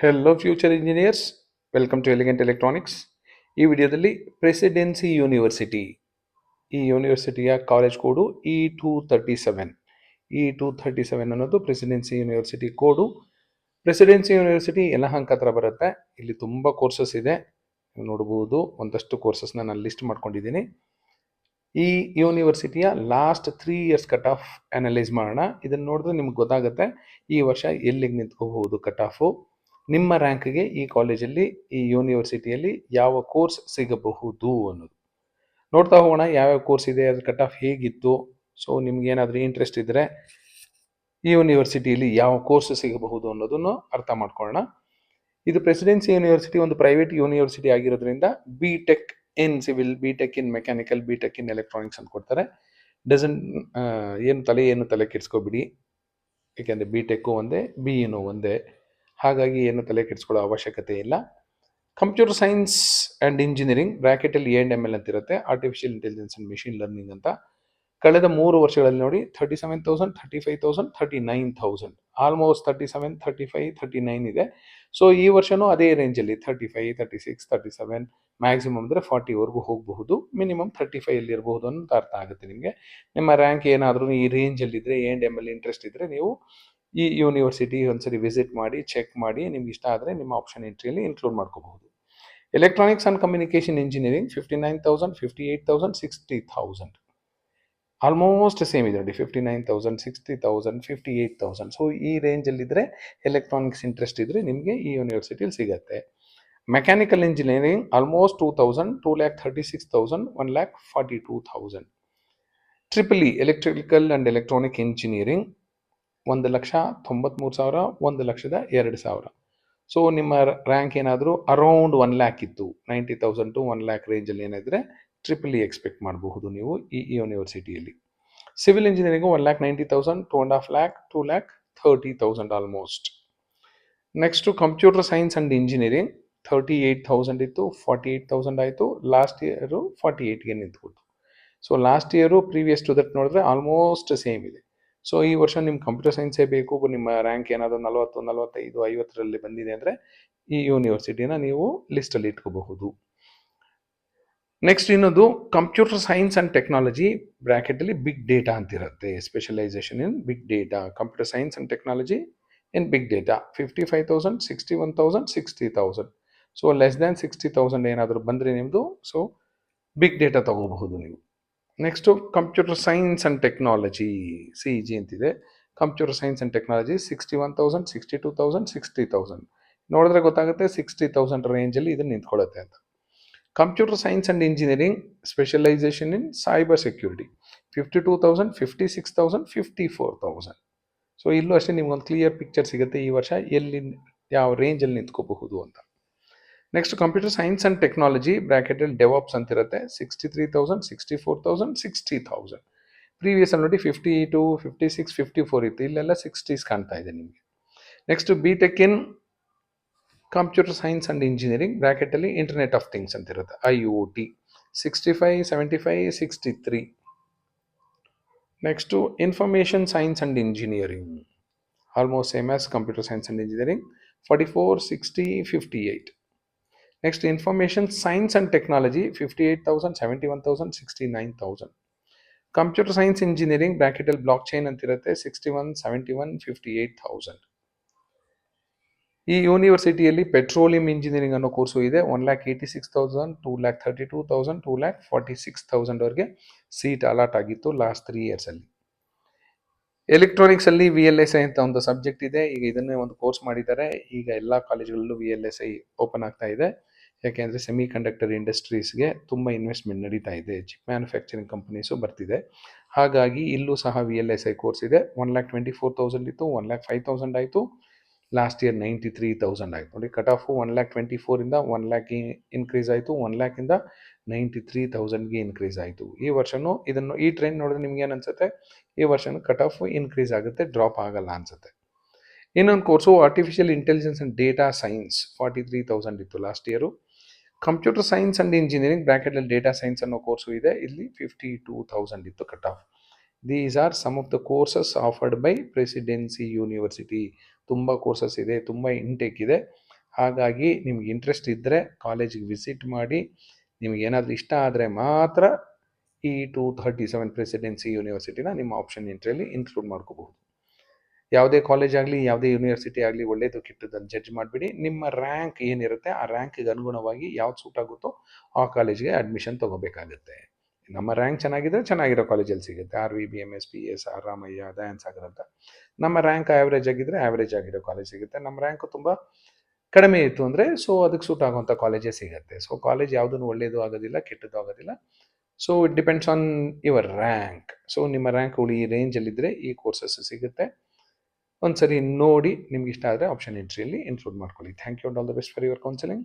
Hello future engineers, welcome to elegant electronics. ಈ ವಿಡಿಯೋದಲ್ಲಿ presidency university, ಈ ಯೂನಿವರ್ಸಿಟಿಯ ಕಾಲೇಜ್ ಕೋಡು E237. E237 ಅನ್ನೋದು ಪ್ರೆಸಿಡೆನ್ಸಿ ಯೂನಿವರ್ಸಿಟಿ ಕೋಡು. Presidency university Yelahanka ಹತ್ರ ಬರುತ್ತೆ. ಇಲ್ಲಿ ತುಂಬ ಕೋರ್ಸಸ್ ಇದೆ, ನೀವು ನೋಡ್ಬೋದು. ಒಂದಷ್ಟು ಕೋರ್ಸಸ್ನ ನಾನು ಲಿಸ್ಟ್ ಮಾಡ್ಕೊಂಡಿದ್ದೀನಿ. ಈ ಯೂನಿವರ್ಸಿಟಿಯ last 3 years cut off analyse ಮಾಡೋಣ. ಇದನ್ನು ನೋಡಿದ್ರೆ ನಿಮ್ಗೆ ಗೊತ್ತಾಗುತ್ತೆ ಈ ವರ್ಷ ಎಲ್ಲಿಗೆ ನಿಂತ್ಕೋಬಹುದು ಕಟ್ ಆಫು. ನಿಮ್ಮ ರ್ಯಾಂಕ್ಗೆ ಈ ಕಾಲೇಜಲ್ಲಿ, ಈ ಯೂನಿವರ್ಸಿಟಿಯಲ್ಲಿ ಯಾವ ಕೋರ್ಸ್ ಸಿಗಬಹುದು ಅನ್ನೋದು ನೋಡ್ತಾ ಹೋಗೋಣ. ಯಾವ್ಯಾವ ಕೋರ್ಸ್ ಇದೆ, ಅದ್ರ ಕಟ್ ಆಫ್ ಹೇಗಿತ್ತು. ಸೊ ನಿಮ್ಗೆ ಏನಾದರೂ ಇಂಟ್ರೆಸ್ಟ್ ಇದ್ದರೆ ಈ ಯೂನಿವರ್ಸಿಟಿಯಲ್ಲಿ ಯಾವ ಕೋರ್ಸ್ ಸಿಗಬಹುದು ಅನ್ನೋದನ್ನು ಅರ್ಥ ಮಾಡ್ಕೊಳ್ಳೋಣ. ಇದು ಪ್ರೆಸಿಡೆನ್ಸಿ ಯೂನಿವರ್ಸಿಟಿ ಒಂದು ಪ್ರೈವೇಟ್ ಯೂನಿವರ್ಸಿಟಿ ಆಗಿರೋದ್ರಿಂದ B.Tech ಇನ್ ಸಿವಿಲ್, B.Tech ಇನ್ ಮೆಕ್ಯಾನಿಕಲ್, B.Tech ಇನ್ ಎಲೆಕ್ಟ್ರಾನಿಕ್ಸ್ ಅಂತ ಕೊಡ್ತಾರೆ. ಏನು ತಲೆ ಕೆಡಿಸ್ಕೋಬಿಡಿ, ಏಕೆಂದರೆ B.Tech ಒಂದೇ, BEನೂ ಒಂದೇ, ಹಾಗಾಗಿ ಏನು ತಲೆ ಕೆಡಿಸ್ಕೊಳ್ಳೋ ಅವಶ್ಯಕತೆ ಇಲ್ಲ. ಕಂಪ್ಯೂಟರ್ ಸೈನ್ಸ್ ಆ್ಯಂಡ್ ಇಂಜಿನಿಯರಿಂಗ್ ಬ್ರ್ಯಾಕೆಟಲ್ಲಿ A&ML ಅಂತ ಇರುತ್ತೆ, artificial intelligence and machine learning ಅಂತ. ಕಳೆದ 3 ವರ್ಷಗಳಲ್ಲಿ ನೋಡಿ 37,000, 35,000, 39,000, ಆಲ್ಮೋಸ್ಟ್ 37, 35, 39 ಇದೆ. ಸೊ ಈ ವರ್ಷನೂ ಅದೇ ರೇಂಜಲ್ಲಿ 35, 36, 37, ಮ್ಯಾಕ್ಸಿಮಮ್ ಅಂದರೆ 40ವರೆಗೂ ಹೋಗಬಹುದು. ಮಿನಿಮಮ್ 35 ಅಲ್ಲಿ ಇರಬಹುದು ಅಂತ ಅರ್ಥ ಆಗುತ್ತೆ ನಿಮಗೆ. ನಿಮ್ಮ ರ್ಯಾಂಕ್ ಏನಾದರೂ ಈ ರೇಂಜಲ್ಲಿದ್ದರೆ, A&ML ಇಂಟ್ರೆಸ್ಟ್ ಇದ್ದರೆ, ನೀವು ಈ ಯೂನಿವರ್ಸಿಟಿ ಒಂದ್ಸರಿ ವಿಸಿಟ್ ಮಾಡಿ, ಚೆಕ್ ಮಾಡಿ, ನಿಮ್ಗೆ ಇಷ್ಟ ಆದರೆ ನಿಮ್ಮ ಆಪ್ಷನ್ ಎಂಟ್ರಿಯಲ್ಲಿ ಇನ್ಕ್ಲೂಡ್ ಮಾಡ್ಕೋಬಹುದು. Electronics and communication engineering 59,000, 58,000, 60,000, almost same ಇದೆ ನೋಡಿ. 59,000, 60,000, 58,000. ಸೊ ಈ ರೇಂಜಲ್ಲಿದ್ದರೆ, ಎಲೆಕ್ಟ್ರಾನಿಕ್ಸ್ ಇಂಟ್ರೆಸ್ಟ್ ಇದ್ದರೆ ನಿಮಗೆ ಈ ಯೂನಿವರ್ಸಿಟಿಯಲ್ಲಿ ಸಿಗುತ್ತೆ. Mechanical engineering almost 2,000, 2,36,000, 1,42,000. Triple electrical and electronic engineering 1,93,000, 1,02,000. So ನಿಮ್ಮ ರ್ಯಾಂಕ್ ಏನಾದರೂ ಅರೌಂಡ್ 1 lakh ಇತ್ತು, 90,000 to 1 lakh ರೇಂಜಲ್ಲಿ ಏನಿದ್ರೆ ಟ್ರಿಪಲ್ ಎಕ್ಸ್ಪೆಕ್ಟ್ ಮಾಡಬಹುದು ನೀವು ಈ ಯೂನಿವರ್ಸಿಟಿಯಲ್ಲಿ. Civil engineering 1,90,000, 2.5 lakh, 2,30,000 almost. Next computer science and engineering 38,000 ಇತ್ತು, 48,000 ಆಯಿತು. ಲಾಸ್ಟ್ ಇಯರು 48ಗೆ ನಿಂತ್ಕೊಟ್ಟು. So last year previous to that ನೋಡಿದ್ರೆ ಆಲ್ಮೋಸ್ಟ್ ಸೇಮ್ ಇದೆ. ಸೊ ಈ ವರ್ಷ ನಿಮ್ಮ ಕಂಪ್ಯೂಟರ್ ಸೈನ್ಸೇ ಬೇಕು, ನಿಮ್ಮ ರ್ಯಾಂಕ್ ಏನಾದರೂ 40, 45, 50ರಲ್ಲಿ ಬಂದಿದೆ ಅಂದರೆ ಈ ಯೂನಿವರ್ಸಿಟಿನ ನೀವು ಲಿಸ್ಟಲ್ಲಿ ಇಟ್ಕೋಬಹುದು. ನೆಕ್ಸ್ಟ್ ಇನ್ನೊಂದು ಕಂಪ್ಯೂಟರ್ ಸೈನ್ಸ್ ಆ್ಯಂಡ್ ಟೆಕ್ನಾಲಜಿ ಬ್ರ್ಯಾಕೆಟಲ್ಲಿ ಬಿಗ್ ಡೇಟಾ ಅಂತಿರುತ್ತೆ. Specialisation in big data, computer science and technology in big data 55,000, 61,000, 60,000. So less than 60,000 ಏನಾದರೂ ಬಂದರೆ ನಿಮ್ಮದು, ಸೊ ಬಿಗ್ ಡೇಟಾ ತಗೋಬಹುದು ನೀವು. Next computer science and technology CEG ಅಂತಿದೆ. Computer science and technology 61,000, 62,000, 60,000. ನೋಡಿದ್ರೆ ಗೊತ್ತಾಗುತ್ತೆ 60,000 ರೇಂಜಲ್ಲಿ ಇದು ನಿಂತ್ಕೊಳ್ಳುತ್ತೆ ಅಂತ. Computer science and engineering specialisation in cyber security 52,000, 56,000, 54,000. So ಇಲ್ಲೂ ಅಷ್ಟೇ ನಿಮ್ಗೊಂದು ಕ್ಲಿಯರ್ ಪಿಕ್ಚರ್ ಸಿಗುತ್ತೆ ಈ ವರ್ಷ ಎಲ್ಲಿ ಯಾವ ರೇಂಜಲ್ಲಿ ನಿಂತ್ಕೋಬಹುದು ಅಂತ. Next computer science and technology ಬ್ರ್ಯಾಕೆಟಲ್ಲಿ ಡೆವಾಪ್ಸ್ ಅಂತಿರುತ್ತೆ 63,000, 64,000, 60,000. ಪ್ರೀವಿಯಸ್ ಅಲ್ಲಿ ನೋಡಿ 52, 56, 54 ಇತ್ತು, ಇಲ್ಲೆಲ್ಲ 60s ಕಾಣ್ತಾ ಇದೆ ನಿಮಗೆ. Next B.Tech in computer science and engineering ಬ್ರ್ಯಾಕೆಟಲ್ಲಿ ಇಂಟರ್ನೆಟ್ ಆಫ್ ಥಿಂಗ್ಸ್ ಅಂತಿರುತ್ತೆ IoT 65, 75, 63. Next information science and engineering almost same as computer science and engineering 44, 60, 58. Next information science and technology 58,000, 71,000, 69,000. Computer science engineering ಬ್ರ್ಯಾಕೆಟಲ್ಲಿ block chain ಅಂತಿರುತ್ತೆ 61, 71, 58,000. ಈ ಯೂನಿವರ್ಸಿಟಿಯಲ್ಲಿ petroleum engineering ಅನ್ನೋ course ಇದೆ. 1,86,000, 2,32,000, 2,46,000 ವರೆಗೆ seat allot ಆಗಿತ್ತು last 3 ಇಯರ್ಸಲ್ಲಿ. ಎಲೆಕ್ಟ್ರಾನಿಕ್ಸಲ್ಲಿ VLSI ಅಂತ ಒಂದು ಸಬ್ಜೆಕ್ಟ್ ಇದೆ. ಈಗ ಇದನ್ನೇ ಒಂದು ಕೋರ್ಸ್ ಮಾಡಿದ್ದಾರೆ. ಈಗ ಎಲ್ಲ ಕಾಲೇಜುಗಳಲ್ಲೂ VLSI ಓಪನ್ ಆಗ್ತಾ ಇದೆ. ಯಾಕೆಂದರೆ ಸೆಮಿ ಕಂಡಕ್ಟರ್ ಇಂಡಸ್ಟ್ರೀಸ್ಗೆ ತುಂಬ ಇನ್ವೆಸ್ಟ್ಮೆಂಟ್ ನಡೀತಾ ಇದೆ, ಚಿಪ್ ಮ್ಯಾನುಫ್ಯಾಕ್ಚರಿಂಗ್ ಕಂಪನೀಸು ಬರ್ತಿದೆ. ಹಾಗಾಗಿ ಇಲ್ಲೂ ಸಹ VLSI ಕೋರ್ಸ್ ಇದೆ. 1,24,000 ಇತ್ತು, 1,05,000 ಆಯಿತು. ಲಾಸ್ಟ್ ಇಯರ್ 93,000 ಆಯಿತು ನೋಡಿ. ಕಟ್ ಆಫು 1,24,000ಇಂದ 1 lakh ಇನ್ಕ್ರೀಸ್ ಆಯಿತು, 1 lakh ಇಂದ 93,000ಗೆ ಇನ್ಕ್ರೀಸ್ ಆಯಿತು. ಈ ವರ್ಷವೂ ಇದನ್ನು ಈ ಟ್ರೆಂಡ್ ನೋಡಿದ್ರೆ ನಿಮ್ಗೆ ಏನು ಅನ್ಸುತ್ತೆ, ಈ ವರ್ಷನೂ ಕಟ್ ಆಫ್ ಇನ್ಕ್ರೀಸ್ ಆಗುತ್ತೆ, ಡ್ರಾಪ್ ಆಗಲ್ಲ ಅನ್ಸುತ್ತೆ. ಇನ್ನೊಂದು course artificial intelligence and data science 43,000 ಇತ್ತು last year. Computer science and engineering ಬ್ರ್ಯಾಕೆಟಲ್ಲಿ ಡೇಟಾ ಸೈನ್ಸ್ ಅನ್ನೋ ಕೋರ್ಸು ಇದೆ, ಇಲ್ಲಿ 52,000 ಇತ್ತು cut off. These are some of the courses offered by Presidency University. ತುಂಬ ಕೋರ್ಸಸ್ ಇದೆ, ತುಂಬ ಇಂಟೇಕ್ ಇದೆ. ಹಾಗಾಗಿ ನಿಮ್ಗೆ ಇಂಟ್ರೆಸ್ಟ್ ಇದ್ದರೆ ಕಾಲೇಜಿಗೆ ವಿಸಿಟ್ ಮಾಡಿ, ನಿಮಗೇನಾದರೂ ಇಷ್ಟ ಆದರೆ ಮಾತ್ರ ಈ 237 ಪ್ರೆಸಿಡೆನ್ಸಿ ಯೂನಿವರ್ಸಿಟಿನ ನಿಮ್ಮ ಆಪ್ಷನ್ ಎಂಟ್ರಿಯಲ್ಲಿ ಇನ್ಕ್ಲೂಡ್ ಮಾಡ್ಕೋಬಹುದು. ಯಾವುದೇ ಕಾಲೇಜ್ ಆಗಲಿ, ಯಾವುದೇ ಯೂನಿವರ್ಸಿಟಿ ಆಗಲಿ, ಒಳ್ಳೆಯದು ಕೆಟ್ಟದ್ದನ್ನು ಜಡ್ಜ್ ಮಾಡಿಬಿಡಿ. ನಿಮ್ಮ ರ್ಯಾಂಕ್ ಏನಿರುತ್ತೆ ಆ ರ್ಯಾಂಕಿಗೆ ಅನುಗುಣವಾಗಿ ಯಾವ್ದು ಸೂಟ್ ಆಗುತ್ತೋ ಆ ಕಾಲೇಜ್ಗೆ ಅಡ್ಮಿಷನ್ ತೊಗೋಬೇಕಾಗುತ್ತೆ. ನಮ್ಮ ರ್ಯಾಂಕ್ ಚೆನ್ನಾಗಿದ್ದರೆ ಚೆನ್ನಾಗಿರೋ ಕಾಲೇಜಲ್ಲಿ ಸಿಗುತ್ತೆ. RV, BMS, PS, R Ramaiah, Dayan Sagar ಅಂತ. ನಮ್ಮ ರ್ಯಾಂಕ್ ಆ್ಯಾವ್ರೇಜ್ ಆಗಿದ್ದರೆ ಆ್ಯಾವ್ರೇಜ್ ಆಗಿರೋ ಕಾಲೇಜ್ ಸಿಗುತ್ತೆ. ನಮ್ಮ ರ್ಯಾಂಕು ತುಂಬ ಕಡಿಮೆ ಇತ್ತು ಅಂದರೆ ಸೊ ಅದಕ್ಕೆ ಸೂಟ್ ಆಗುವಂಥ ಕಾಲೇಜೇ ಸಿಗುತ್ತೆ. ಸೊ ಕಾಲೇಜ್ ಯಾವುದೂ ಒಳ್ಳೆಯದು ಆಗೋದಿಲ್ಲ, ಕೆಟ್ಟದ್ದು ಆಗೋದಿಲ್ಲ. So it depends on your rank. So ನಿಮ್ಮ ರ್ಯಾಂಕ್ಗಳು ಈ ರೇಂಜಲ್ಲಿದ್ದರೆ ಈ ಕೋರ್ಸಸ್ ಸಿಗುತ್ತೆ. ಒಂದ್ಸರಿ ನೋಡಿ ನಿಮ್ಗೆ ಇಷ್ಟ ಆದರೆ ಆಪ್ಷನ್ ಎಂಟ್ರಿಯಲ್ಲಿ ಇನ್ಕ್ಲೂಡ್ ಮಾಡ್ಕೊಳ್ಳಿ. Thank you and all the best for your counselling.